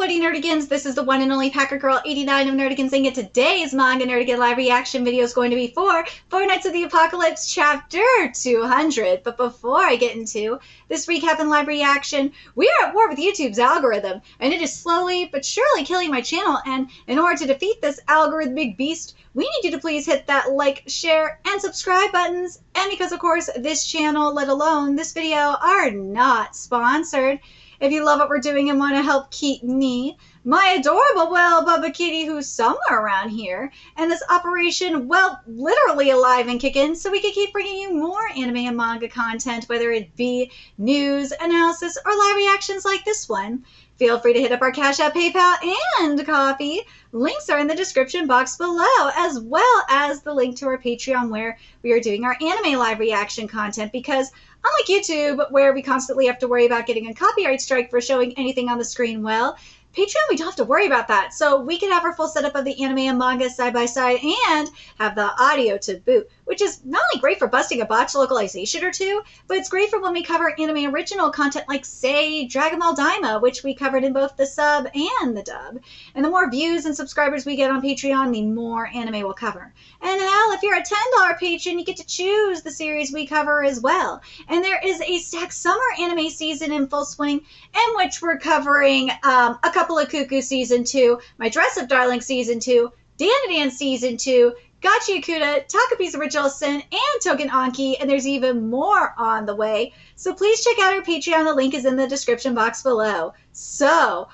Woody Nerdigans? This is the one and only Packer Girl 89 of Nerdigans, and today's Manga Nerdigan live reaction video is going to be for Four Knights of the Apocalypse Chapter 200. But before I get into this recap and live reaction, we are at war with YouTube's algorithm, and it is slowly but surely killing my channel. And in order to defeat this algorithmic beast, we need you to please hit that like, share, and subscribe buttons. And because, of course, this channel, let alone this video, are not sponsored. If you love what we're doing and want to help keep me, my adorable, well, Bubba Kitty, who's somewhere around here, and this operation, well, literally alive and kicking, so we can keep bringing you more anime and manga content, whether it be news, analysis, or live reactions like this one. Feel free to hit up our Cash App, PayPal, and Coffee. Links are in the description box below, as well as the link to our Patreon where we are doing our anime live reaction content, because unlike YouTube, where we constantly have to worry about getting a copyright strike for showing anything on the screen, well, Patreon, we don't have to worry about that. So we can have our full setup of the anime and manga side by side and have the audio to boot, which is not only great for busting a botch localization or two, but it's great for when we cover anime original content like, say, Dragon Ball Daima, which we covered in both the sub and the dub. And the more views and subscribers we get on Patreon, the more anime we'll cover. And hell, if you're a $10 patron, you get to choose the series we cover as well. And there is a stacked summer anime season in full swing, in which we're covering a couple of Cuckoo Season 2, My Dress Up Darling Season 2, Dan Season 2, Gachi Akuta, Takapi's Original Sin, and Token Anki, and there's even more on the way. So please check out our Patreon. The link is in the description box below. So,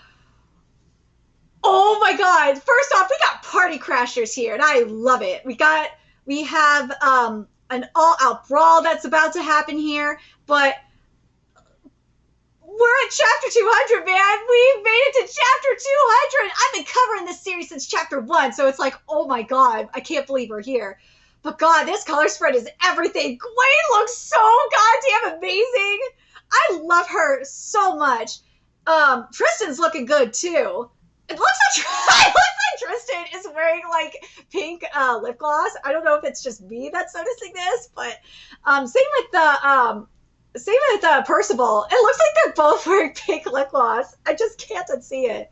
oh my god, first off, we got party crashers here, and I love it. We have an all-out brawl that's about to happen here, but we're at chapter 200, man. We've made it to chapter 200. I've been covering this series since chapter 1, so it's like, oh my god, I can't believe we're here. But god, this color spread is everything. Gwen looks so goddamn amazing. I love her so much. Tristan's looking good too. It looks like Tristan is wearing like pink lip gloss. I don't know if it's just me that's noticing this, but same with Percival. It looks like they're both wearing pink lip gloss. I just can't unsee it.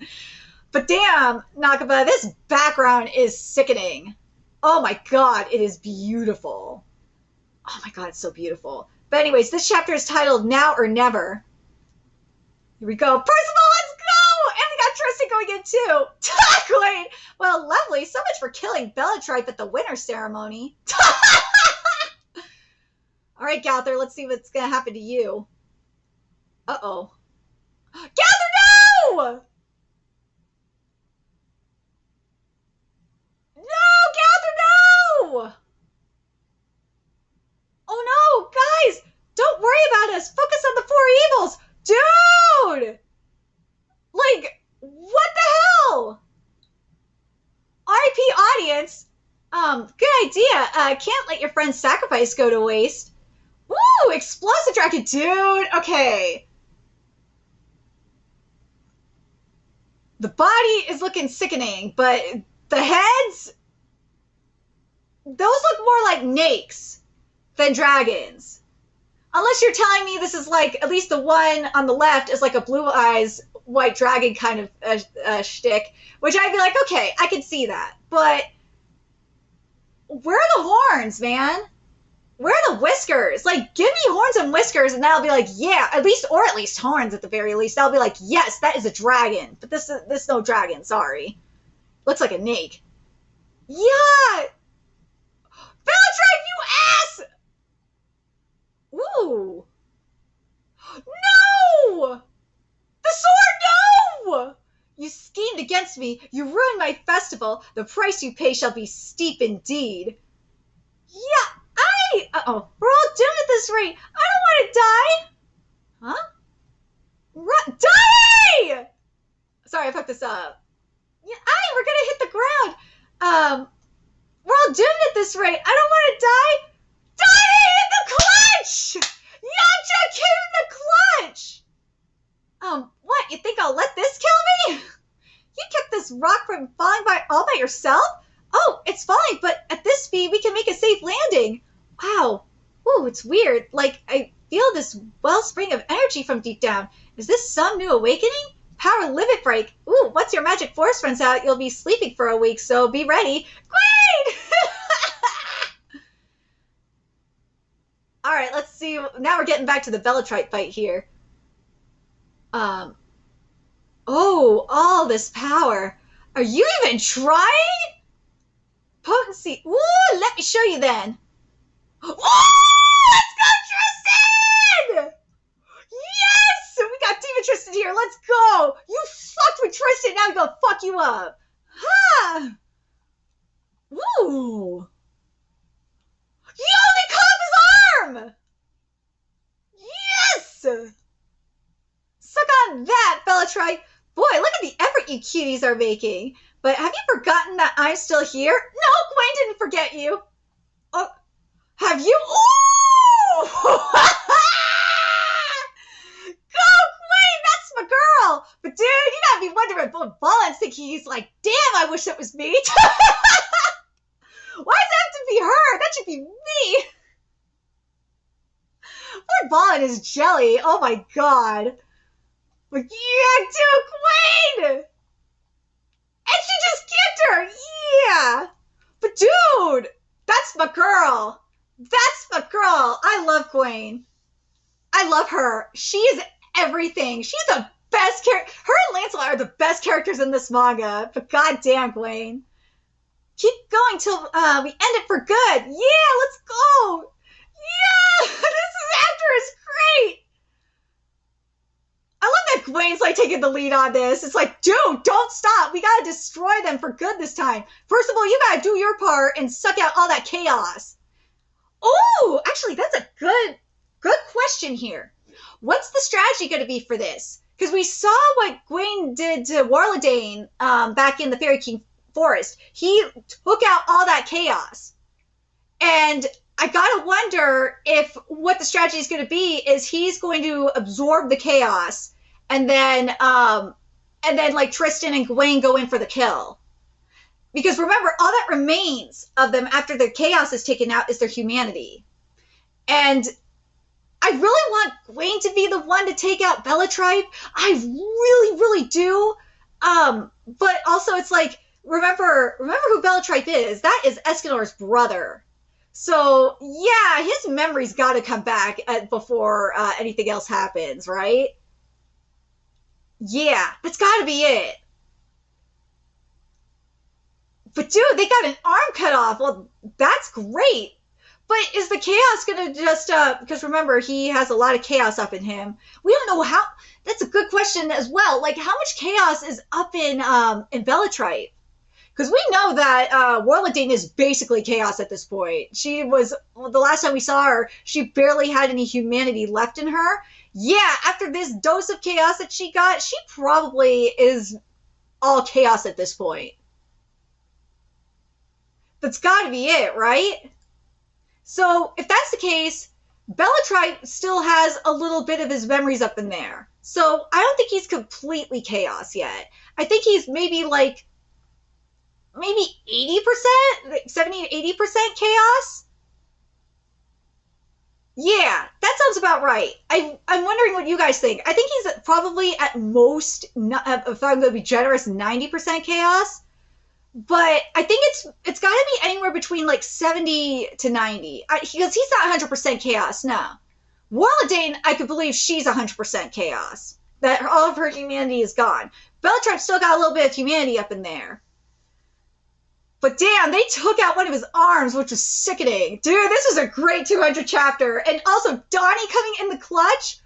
But damn, Nakaba, this background is sickening. Oh my god, it is beautiful. Oh my god, it's so beautiful. But anyways, this chapter is titled Now or Never. Here we go. Percival, let's go! And we got Tristan going in too. Great. Well, lovely. So much for killing Bellatripe at the winter ceremony. All right, Gauther, let's see what's going to happen to you. Uh-oh. Gauther, no! No, Gauther, no! Oh, no, guys, don't worry about us. Focus on the four evils. Dude! Like, what the hell? RIP audience. Good idea. Can't let your friend's sacrifice go to waste. Woo! Explosive dragon, dude! Okay. The body is looking sickening, but the heads, those look more like snakes than dragons. Unless you're telling me this is like, at least the one on the left is like a blue eyes white dragon kind of shtick, which I'd be like, okay, I can see that. But where are the horns, man? Where are the whiskers? Like, give me horns and whiskers, and that'll be like, yeah, at least horns at the very least. That'll be like, yes, that is a dragon. But this is no dragon, sorry. Looks like a snake. Yeah! Bellatrip, you ass! Ooh. No! The sword, no! You schemed against me. You ruined my festival. The price you pay shall be steep indeed. Yeah. Uh-oh. We're all doomed at this rate. I don't want to die. Huh? Die! Sorry, I fucked this up. Yeah, we're going to hit the ground. We're all doomed at this rate. I don't want to die. Die in the clutch! Yamcha came in the clutch! What? You think I'll let this kill me? You kept this rock from falling all by yourself? Oh, it's falling, but at this speed, we can make a safe landing. Wow. Ooh, it's weird. Like, I feel this wellspring of energy from deep down. Is this some new awakening? Power limit break. Ooh, once your magic force runs out, you'll be sleeping for a week, so be ready. Great! Alright, let's see. Now we're getting back to the Bellatrite fight here. Oh, all this power. Are you even trying? Potency. Ooh, let me show you then. Ooh, let's go, Tristan! Yes! We got Demon Tristan here. Let's go. You fucked with Tristan. Now I'm gonna fuck you up. Ha! Ooh. Yo, they cut off his arm! Yes! Suck on that, Bellatrite. Boy, look at the effort you cuties are making. But have you forgotten that I'm still here? No, Gwen didn't forget you. Oh, have you? Ooh! Go, Gwen! That's my girl! But dude, you gotta be wondering what Balance thinking he's like, damn, I wish it was me. Why does it have to be her? That should be me. Poor Ballin is jelly. Oh my god. But yeah, dude, Gwen! And she just kicked her! Yeah! But dude! That's my girl! That's my girl! I love Gwen. I love her. She is everything. She's the best character. Her and Lancelot are the best characters in this manga. But goddamn, Gwen. Keep going till we end it for good. Yeah, let's go! Yeah! This actor is great! I love that Gwen's like taking the lead on this. It's like, dude, don't stop. We gotta destroy them for good this time. First of all, you gotta do your part and suck out all that chaos. Oh, actually, that's a good question here. What's the strategy gonna be for this? Because we saw what Gwen did to Warladane back in the Fairy King Forest. He took out all that chaos. And I gotta wonder if what the strategy is going to be is he's going to absorb the chaos, and then like Tristan and Gwen go in for the kill. Because remember, all that remains of them after their chaos is taken out is their humanity. And I really want Gwen to be the one to take out Bellatrite. I really, really do. But also, it's like remember who Bellatrite is. That is Escanor's brother. So, yeah, his memory's got to come back before anything else happens, right? Yeah, that's got to be it. But, dude, they got an arm cut off. Well, that's great. But is the chaos going to just... because, remember, he has a lot of chaos up in him. We don't know how... That's a good question as well. Like, how much chaos is up in Bellatrite? Because we know that Warladane is basically chaos at this point. She was, well, the last time we saw her, she barely had any humanity left in her. Yeah, after this dose of chaos that she got, she probably is all chaos at this point. That's got to be it, right? So if that's the case, Bellatrite still has a little bit of his memories up in there. So I don't think he's completely chaos yet. I think he's maybe like... maybe 80%, 70 to 80% chaos. Yeah, that sounds about right. I'm wondering what you guys think. I think he's probably at most, if I'm going to be generous, 90% chaos. But I think it's got to be anywhere between like 70 to 90. Because he's not 100% chaos, no. Warladane, I could believe she's 100% chaos. That all of her humanity is gone. Bellatrite still got a little bit of humanity up in there. But damn, they took out one of his arms, which was sickening. Dude, this was a great 200 chapter. And also, Donnie coming in the clutch.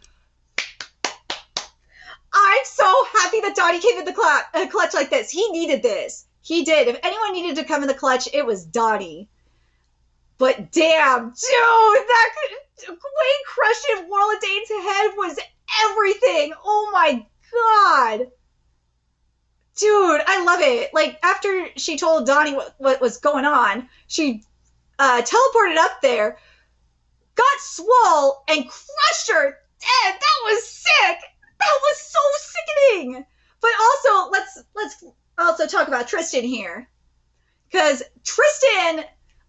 I'm so happy that Donnie came in the clutch like this. He needed this. He did. If anyone needed to come in the clutch, it was Donnie. But damn, dude, that Gwen crushing Warladane's head was everything. Oh my god. Dude, I love it. Like, after she told Donnie what was going on, she teleported up there, got swole, and crushed her dead. That was sick. That was so sickening. But also, let's also talk about Tristan here. Because Tristan,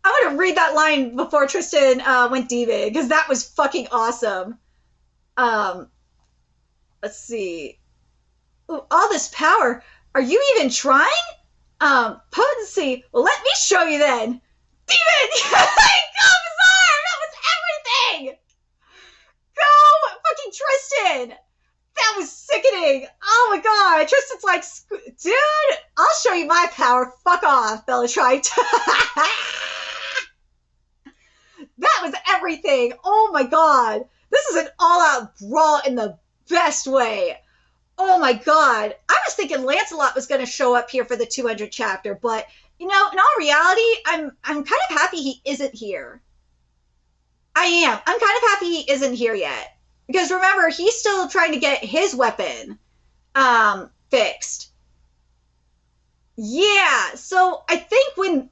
I'm going to read that line before Tristan went demon, because that was fucking awesome. Let's see. all this power. Are you even trying? Potency. Well, let me show you then. Demon! Go, Bizarre! That was everything! Go, fucking Tristan! That was sickening! Oh my god! Tristan's like, dude, I'll show you my power. Fuck off, Bellatrite. That was everything! Oh my god! This is an all-out brawl in the best way. Oh my god. I was thinking Lancelot was going to show up here for the 200 chapter, but, you know, in all reality, I'm kind of happy he isn't here. I am. I'm kind of happy he isn't here yet. Because remember, he's still trying to get his weapon fixed. Yeah, so I think when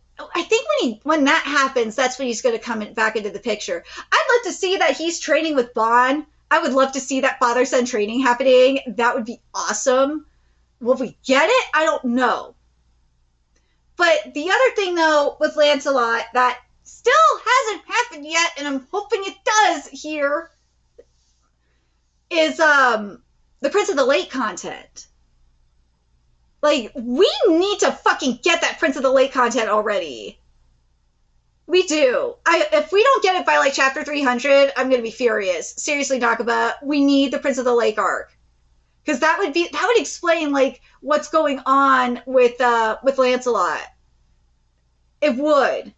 that happens, that's when he's going to come back into the picture. I'd love to see that he's training with Bond. I would love to see that father-son training happening. That would be awesome. Will we get it? I don't know. But the other thing, though, with Lancelot that still hasn't happened yet, and I'm hoping it does here, is the Prince of the Lake content. Like, we need to fucking get that Prince of the Lake content already. We do. If we don't get it by, like, chapter 300, I'm going to be furious. Seriously, Nakaba, we need the Prince of the Lake arc. Because that would explain, like, what's going on with Lancelot. It would.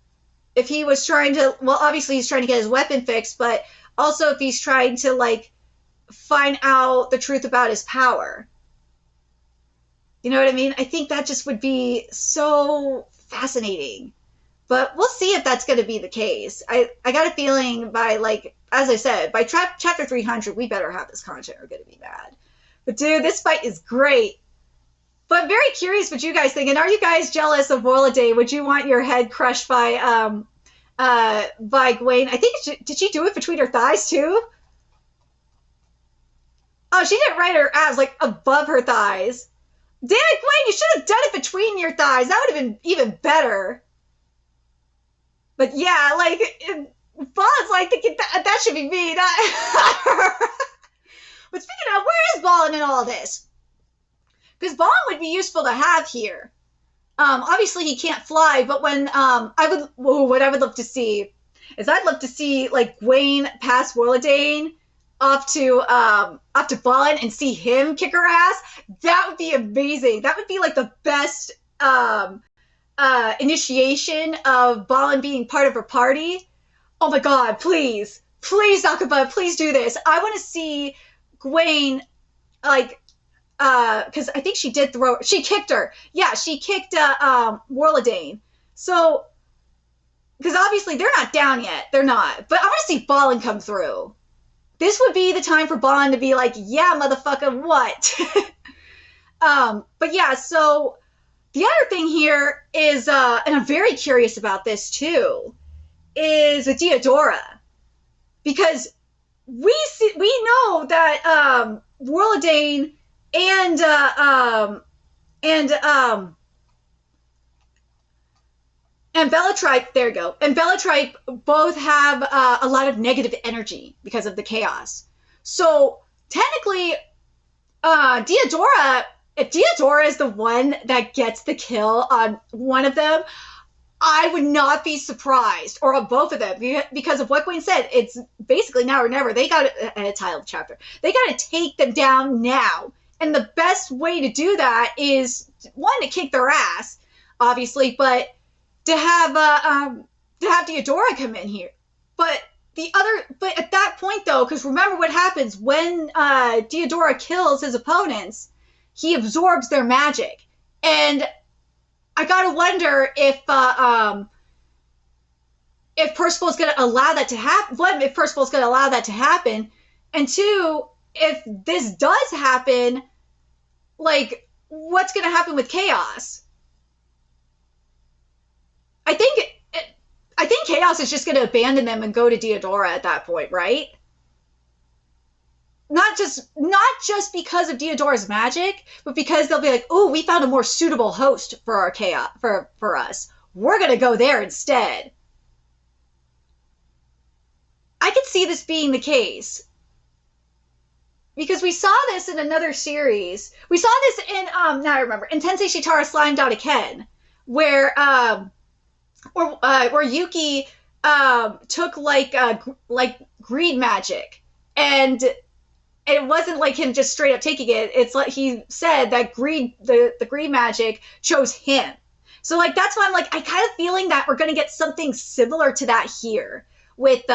If he was trying to, well, obviously he's trying to get his weapon fixed, but also if he's trying to, like, find out the truth about his power. You know what I mean? I think that just would be so fascinating. But we'll see if that's going to be the case. I got a feeling by, like, as I said, by chapter 300, we better have this content or going to be mad. But, dude, this fight is great. But I'm very curious what you guys think. And are you guys jealous of Warladay? Would you want your head crushed by Gwen? I think, did she do it between her thighs, too? Oh, she didn't write her abs, like, above her thighs. Damn it, Gwen, you should have done it between your thighs. That would have been even better. But yeah, like, Bond's like, that should be me, not her. But speaking of, where is Ballin in all this? Because Ballin would be useful to have here. Obviously he can't fly, but when, what I would love to see is I'd love to see, like, Gwen pass Warladane off to Ballin and see him kick her ass. That would be amazing. That would be, like, the best, initiation of Ballin being part of her party. Oh my god, please. Please, Nakaba, please do this. I want to see Gwen, like, because I think she kicked her. Yeah, she kicked Warladane. So, because obviously they're not down yet. They're not. But I want to see Ballin come through. This would be the time for Ballin to be like, yeah, motherfucker, what? But yeah, so the other thing here is, and I'm very curious about this too, is with Diodora. Because we know that Warladane and Bellatrite, there you go, and Bellatrite both have a lot of negative energy because of the chaos. So technically, Diodora, if Diodora is the one that gets the kill on one of them, I would not be surprised, or on both of them, because of what Gwen said. It's basically now or never. They got a title chapter. They got to take them down now, and the best way to do that is, one, to kick their ass, obviously, but to have Diodora come in here. But at that point though, because remember what happens when Diodora kills his opponents, he absorbs their magic, and I gotta wonder if Percival's gonna allow that to happen. One, if Percival's gonna allow that to happen, and two, if this does happen, like, what's gonna happen with Chaos? I think Chaos is just gonna abandon them and go to Diodora at that point, right? Not just because of Diodora's magic, but because they'll be like, "Oh, we found a more suitable host for our chaos for us. We're gonna go there instead." I could see this being the case. because we saw this in another series. We saw this in now I remember in Tensei Shitara Slime Ken, where where Yuki took like greed magic, and it wasn't like him just straight up taking it. It's like he said that the greed magic chose him. So like that's why I'm like I kind of feeling that we're gonna get something similar to that here with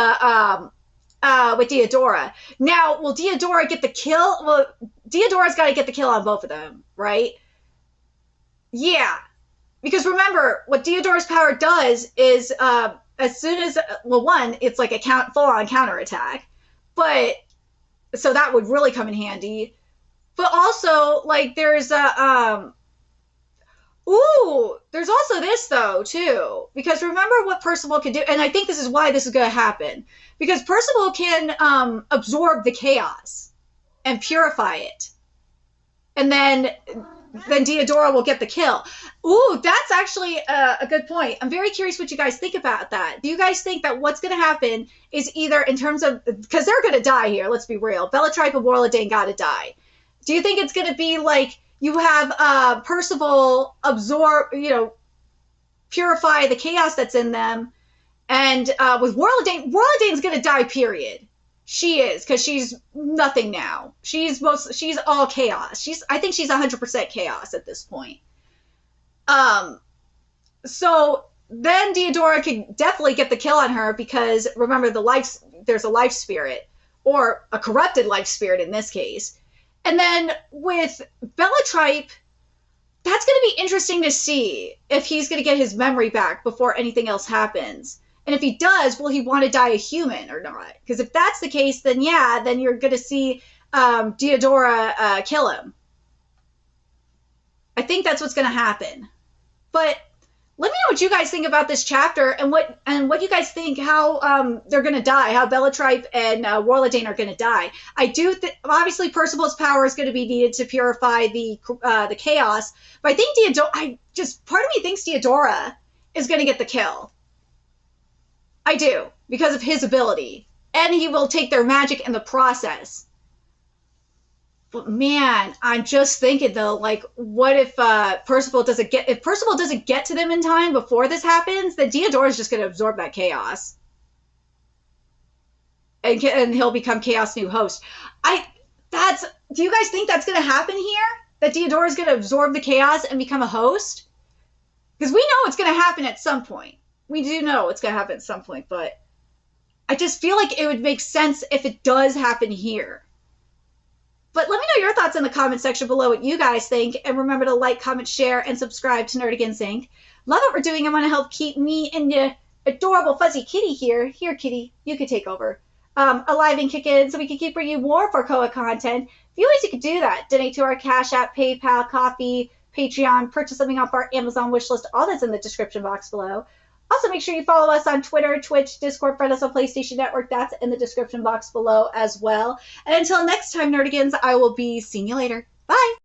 Diodora. Now, will Diodora get the kill? Well, Diodora's got to get the kill on both of them, right? Yeah, because remember what Diodora's power does is as soon as one, it's like a full on counterattack, but so that would really come in handy. But also like there's a ooh, there's also this though too, because remember what Percival can do, and I think this is why this is going to happen, because Percival can absorb the chaos and purify it, and then Diodora will get the kill. Ooh, that's actually a good point. I'm very curious what you guys think about that. Do you guys think that what's going to happen is either in terms of, because they're going to die here, let's be real, Bellatrike and Warladane got to die. Do you think it's going to be like you have Percival absorb, purify the chaos that's in them, and with Warladane's going to die, period. She is, because she's nothing now. She's all chaos. I think she's 100% chaos at this point. So then Diodora can definitely get the kill on her, because remember there's a life spirit, or a corrupted life spirit in this case. And then with Bellatrike, that's going to be interesting to see if he's going to get his memory back before anything else happens. And if he does, will he want to die a human or not? Because if that's the case, then yeah, then you're going to see Diodora kill him. I think that's what's going to happen. But let me know what you guys think about this chapter, and what you guys think how they're going to die, how Bellatrike and Warladane are going to die. I do obviously Percival's power is going to be needed to purify the chaos, but I think part of me thinks Diodora is going to get the kill. I do, because of his ability, and he will take their magic in the process. But man, I'm just thinking though, like, what if Percival doesn't get to them in time before this happens? Then Diodora's just going to absorb that chaos, and he'll become Chaos' new host. Do you guys think that's going to happen here? That Diodora's going to absorb the chaos and become a host? Because we know it's going to happen at some point. We do know it's going to happen at some point, but I just feel like it would make sense if it does happen here. But let me know your thoughts in the comment section below what you guys think. And remember to like, comment, share, and subscribe to Nerdigans Inc. Love what we're doing and want to help keep me and the adorable fuzzy kitty here. Here, kitty, you could take over. Alive and kicking, so we can keep bringing you more Farcoa content. A few ways you could do that. Donate to our Cash App, PayPal, Coffee, Patreon, purchase something off our Amazon wishlist. All that's in the description box below. Also, make sure you follow us on Twitter, Twitch, Discord, friend us on PlayStation Network. That's in the description box below as well. And until next time, Nerdigans, I will be seeing you later. Bye!